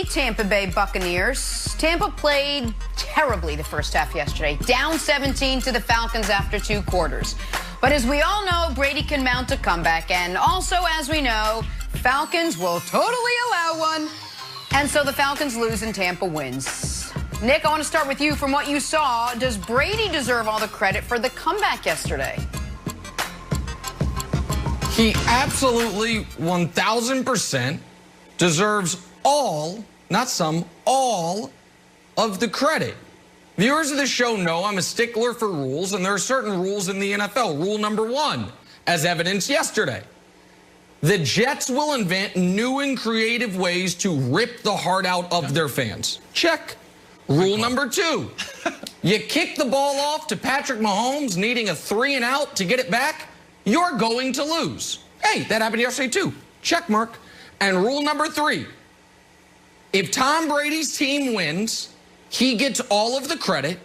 Tampa Bay Buccaneers. Tampa played terribly the first half yesterday, down 17 to the Falcons after 2 quarters. But as we all know, Brady can mount a comeback. And also, as we know, Falcons will totally allow one. And so the Falcons lose and Tampa wins. Nick, I want to start with you. From what you saw, does Brady deserve all the credit for the comeback yesterday? He absolutely 1,000% deserves all, not some, all of the credit. Viewers of the show know I'm a stickler for rules, and there are certain rules in the NFL. Rule number 1, as evidenced yesterday. The Jets will invent new and creative ways to rip the heart out of their fans. Check. Rule number 2, you kick the ball off to Patrick Mahomes needing a 3-and-out to get it back, you're going to lose. Hey, that happened yesterday too. Check mark. And rule number 3, if Tom Brady's team wins, he gets all of the credit.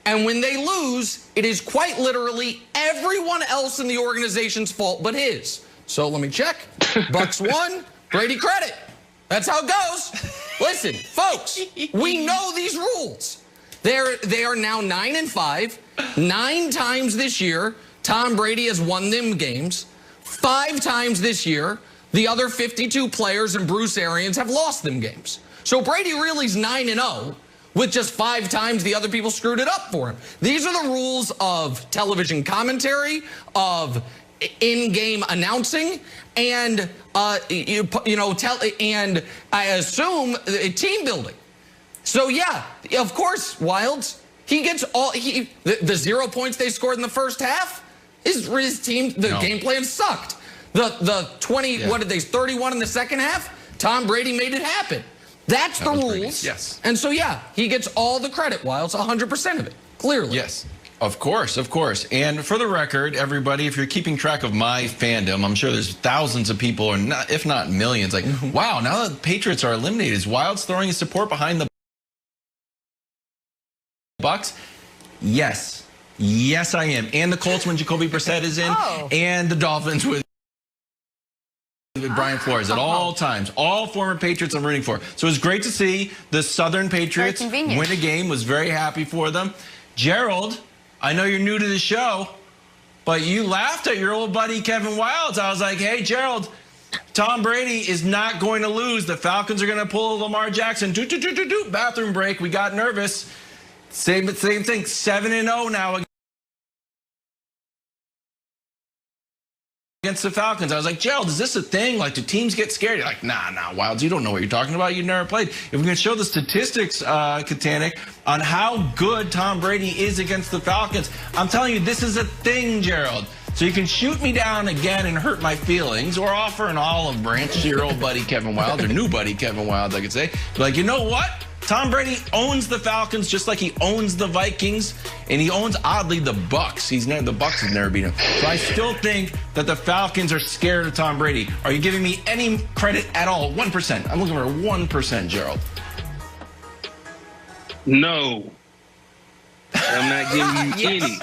And when they lose, it is quite literally everyone else in the organization's fault but his. So let me check. Bucs won, Brady credit. That's how it goes. Listen, folks, we know these rules. They are now 9-5. 9 times this year, Tom Brady has won them games. 5 times this year, the other 52 players and Bruce Arians have lost them games. So Brady really is 9-0 with just 5 times the other people screwed it up for him. These are the rules of television commentary, of in-game announcing, and and I assume team building. So yeah, of course, Wilds, he gets all the 0 points they scored in the first half. His team, game plan sucked. The 20, what did they, 31 in the second half? Tom Brady made it happen. That's the rules. Yes. And so yeah, he gets all the credit, Wilds, 100% of it, clearly. Yes. Of course, of course. And for the record, everybody, if you're keeping track of my fandom, I'm sure there's thousands of people, or not, if not millions, like, wow, now that the Patriots are eliminated, is Wilds throwing his support behind the Bucs? Yes. Yes, I am. And the Colts when Jacoby Brissett is in, and the Dolphins with Brian Flores at all times. All former Patriots I'm rooting for. So it was great to see the Southern Patriots win a game. Was very happy for them. Gerald, I know you're new to the show, but you laughed at your old buddy Kevin Wilds. I was like, hey, Gerald, Tom Brady is not going to lose. The Falcons are going to pull Lamar Jackson. Bathroom break. We got nervous. Same thing. 7-0 now against the Falcons. I was like, Gerald, is this a thing? Like, do teams get scared? You're like, nah, Wilds, you don't know what you're talking about. You've never played. If we're going to show the statistics, Katanic, on how good Tom Brady is against the Falcons, I'm telling you, this is a thing, Gerald. So you can shoot me down again and hurt my feelings, or offer an olive branch to your old buddy Kevin Wilds, or new buddy Kevin Wilds, I could say. Like, you know what? Tom Brady owns the Falcons just like he owns the Vikings, and he owns, oddly, the Bucs. The Bucs have never beaten him. So I still think that the Falcons are scared of Tom Brady. Are you giving me any credit at all? 1%. I'm looking for 1%, Gerald. No. I'm not giving you any.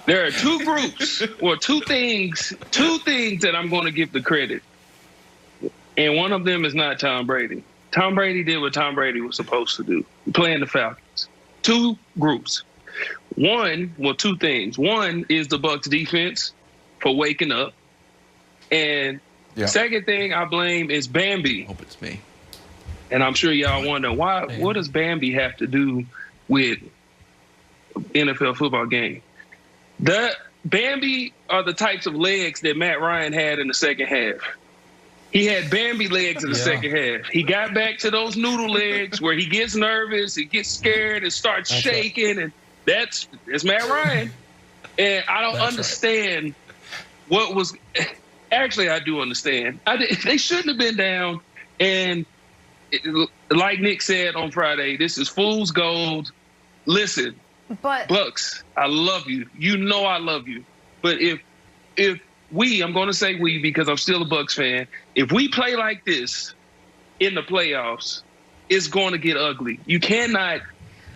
There are 2 groups, or 2 things that I'm going to give the credit. And one of them is not Tom Brady. Tom Brady did what Tom Brady was supposed to do, playing the Falcons. 2 groups. 2 things. One is the Bucs defense for waking up. And second thing I blame is Bambi. Hope it's me. And I'm sure y'all wonder, what does Bambi have to do with NFL football game? The Bambi are the types of legs that Matt Ryan had in the second half. He had Bambi legs in the second half. He got back to those noodle legs where he gets nervous, he gets scared, and starts shaking, and that's Matt Ryan. And I don't understand what was. Actually, I do understand. They shouldn't have been down. And like Nick said on Friday, this is fool's gold. Listen, Bucs, I love you. You know I love you. But if I'm going to say we because I'm still a Bucs fan. If we play like this in the playoffs, it's going to get ugly. You cannot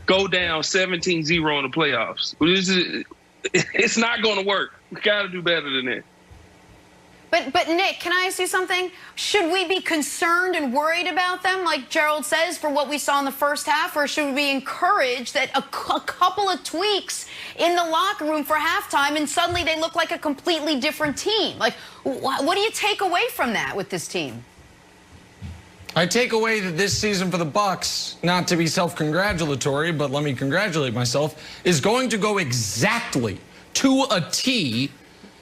go down 17-0 in the playoffs. It's not going to work. We got to do better than that. But Nick, can I ask you something? Should we be concerned and worried about them, like Gerald says, for what we saw in the first half, or should we be encouraged that a couple of tweaks in the locker room for halftime and suddenly they look like a completely different team? Like, what do you take away from that with this team? I take away that this season for the Bucs, not to be self-congratulatory, but let me congratulate myself, is going to go exactly to a T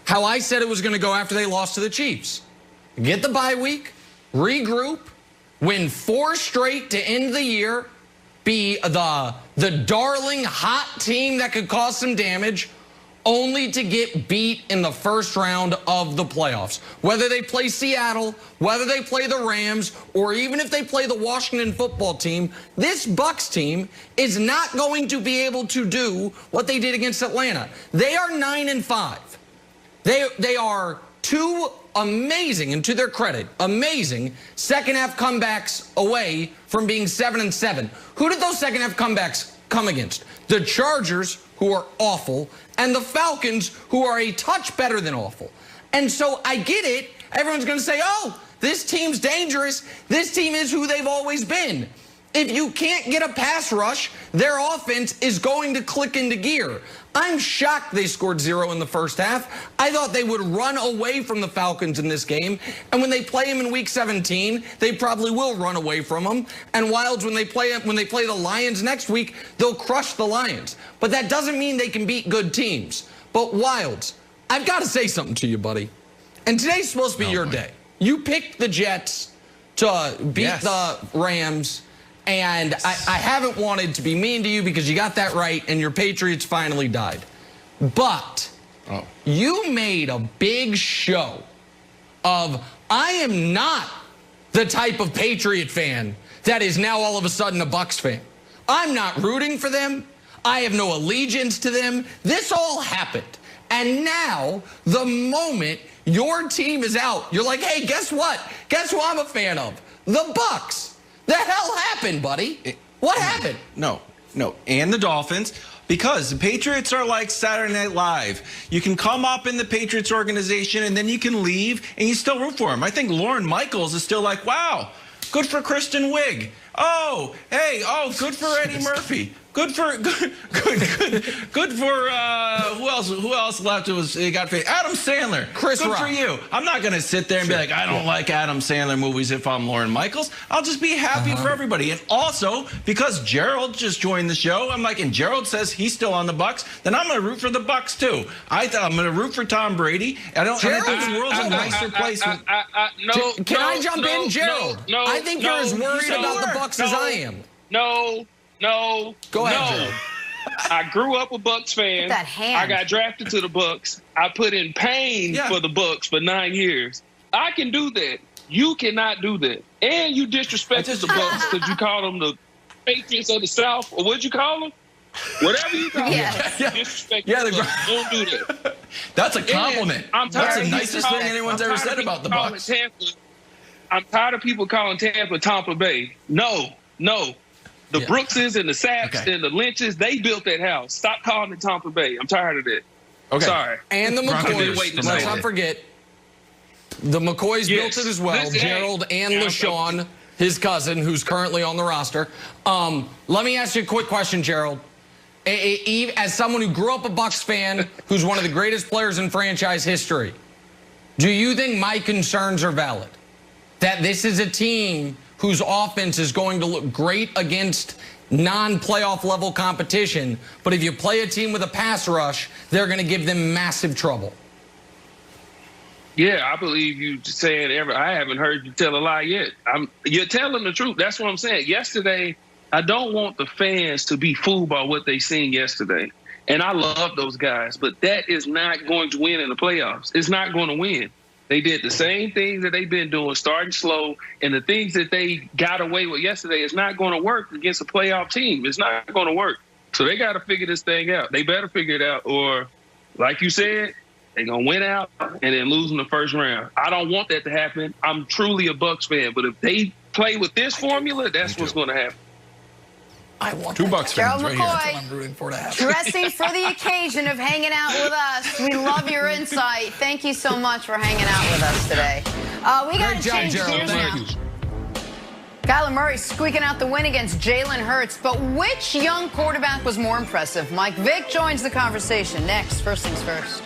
how I said it was going to go after they lost to the Chiefs. Get the bye week, regroup, win 4 straight to end the year, be the darling hot team that could cause some damage, only to get beat in the first round of the playoffs. Whether they play Seattle, whether they play the Rams, or even if they play the Washington football team, this Bucs team is not going to be able to do what they did against Atlanta. They are 9-5. They are 2 amazing, and to their credit, amazing second-half comebacks away from being 7-7. Who did those second-half comebacks come against? The Chargers, who are awful, and the Falcons, who are a touch better than awful. And so I get it. Everyone's going to say, oh, this team's dangerous. This team is who they've always been. If you can't get a pass rush, their offense is going to click into gear. I'm shocked they scored 0 in the first half. I thought they would run away from the Falcons in this game. And when they play them in Week 17, they probably will run away from them. And Wilds, when they play the Lions next week, they'll crush the Lions. But that doesn't mean they can beat good teams. But Wilds, I've got to say something to you, buddy. And today's supposed to be your day. You picked the Jets to beat the Rams. And I haven't wanted to be mean to you because you got that right and your Patriots finally died. But you made a big show of, I am not the type of Patriot fan that is now all of a sudden a Bucs fan. I'm not rooting for them. I have no allegiance to them. This all happened. And now, the moment your team is out, you're like, hey, guess what? Guess who I'm a fan of? The Bucs. The hell happened, buddy? What happened? No. And the Dolphins, because the Patriots are like Saturday Night Live. You can come up in the Patriots organization and then you can leave and you still root for them. I think Lorne Michaels is still like, wow, good for Kristen Wiig. Oh, hey, good for Eddie Murphy. Good for who else left? It got Adam Sandler. Chris Good Rock. for you. I'm not going to sit there and be like, I don't like Adam Sandler movies if I'm Lorne Michaels. I'll just be happy for everybody. And also, because Gerald just joined the show, I'm like, and Gerald says he's still on the Bucs, then I'm going to root for the Bucs too. I'm going to root for Tom Brady. I think the world's a nicer place. Can I jump in, Gerald? I think you're as worried about the Bucs as I am. No. Go ahead, Gerald. I grew up a Bucs fan. That hand. I got drafted to the Bucs. I put in pain for the Bucs for 9 years. I can do that. You cannot do that. And you disrespected the Bucs because you called them the Patriots of the South, or what'd you call them? Whatever you call them. Disrespect the Bucs. Don't do that. That's a compliment. That's the nicest thing anyone's ever said about the Bucs. I'm tired of people calling Tampa Bay. No. The Brookses and the Sapps and the Lynches, they built that house. Stop calling it Tampa Bay. I'm tired of that. Okay. Sorry. And the McCoys. Let's not forget, the McCoys built it as well. Gerald and LaShawn, his cousin, who's currently on the roster. Let me ask you a quick question, Gerald. As someone who grew up a Bucs fan, who's one of the greatest players in franchise history, do you think my concerns are valid? That this is a team whose offense is going to look great against non-playoff level competition, but if you play a team with a pass rush, they're going to give them massive trouble? Yeah, I believe you saying I haven't heard you tell a lie yet. You're telling the truth. That's what I'm saying. Yesterday, I don't want the fans to be fooled by what they seen yesterday. And I love those guys, but that is not going to win in the playoffs. It's not going to win. They did the same things that they've been doing, starting slow, and the things that they got away with yesterday is not going to work against a playoff team. It's not going to work. So they got to figure this thing out. They better figure it out, or, like you said, they're going to win out and then lose in the first round. I don't want that to happen. I'm truly a Bucs fan, but if they play with this formula, that's what's going to happen. I want Two Bucs Gerald fans right McCoy. here. That's what I'm rooting for to happen. Dressing for the occasion of hanging out with us. We love your insight. Thank you so much for hanging out with us today. We got to change gears now. Kyler Murray squeaking out the win against Jalen Hurts. But which young quarterback was more impressive? Mike Vick joins the conversation next. First things first.